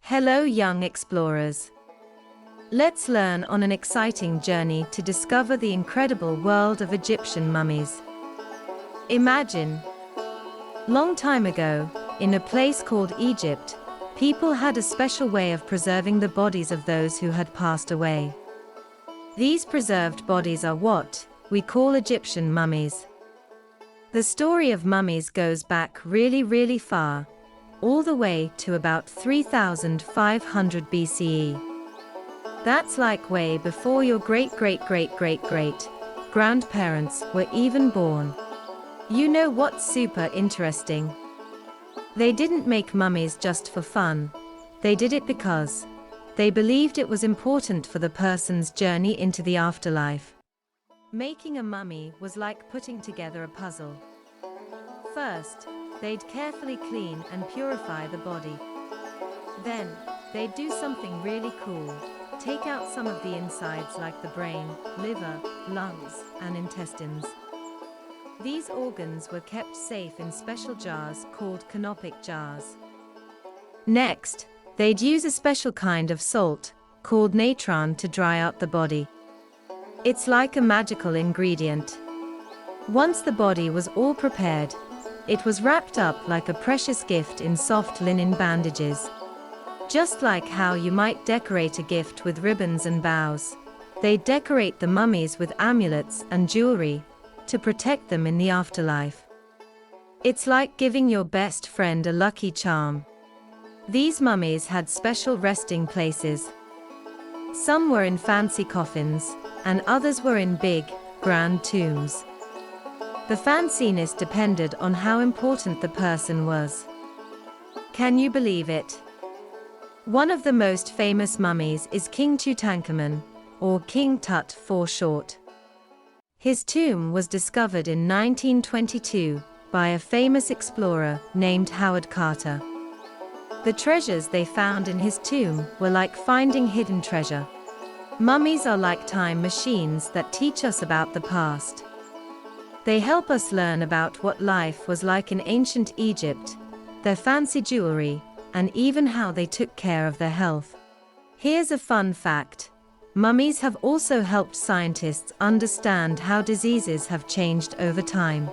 Hello, young explorers. Let's learn on an exciting journey to discover the incredible world of Egyptian mummies. Imagine, long time ago, in a place called Egypt, people had a special way of preserving the bodies of those who had passed away. These preserved bodies are what we call Egyptian mummies. The story of mummies goes back really far, all the way to about 3500 BCE. That's like way before your great-great-great-great-great-grandparents were even born. You know what's super interesting? They didn't make mummies just for fun. They did it because they believed it was important for the person's journey into the afterlife. Making a mummy was like putting together a puzzle. First, they'd carefully clean and purify the body. Then, they'd do something really cool. Take out some of the insides like the brain, liver, lungs, and intestines. These organs were kept safe in special jars called canopic jars. Next, they'd use a special kind of salt, called natron, to dry out the body. It's like a magical ingredient. Once the body was all prepared, it was wrapped up like a precious gift in soft linen bandages. Just like how you might decorate a gift with ribbons and bows, they decorate the mummies with amulets and jewelry to protect them in the afterlife. It's like giving your best friend a lucky charm. These mummies had special resting places. Some were in fancy coffins, and others were in big, grand tombs. The fanciness depended on how important the person was. Can you believe it? One of the most famous mummies is King Tutankhamun, or King Tut for short. His tomb was discovered in 1922 by a famous explorer named Howard Carter. The treasures they found in his tomb were like finding hidden treasure. Mummies are like time machines that teach us about the past. They help us learn about what life was like in ancient Egypt, their fancy jewelry, and even how they took care of their health. Here's a fun fact. Mummies have also helped scientists understand how diseases have changed over time.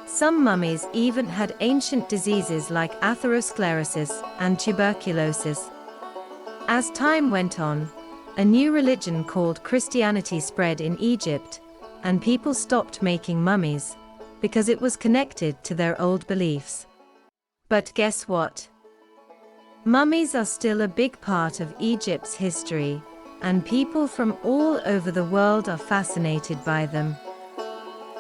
Some mummies even had ancient diseases like atherosclerosis and tuberculosis. As time went on, a new religion called Christianity spread in Egypt, and people stopped making mummies because it was connected to their old beliefs. But guess what? Mummies are still a big part of Egypt's history, and people from all over the world are fascinated by them.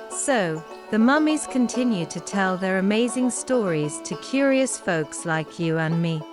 So, the mummies continue to tell their amazing stories to curious folks like you and me.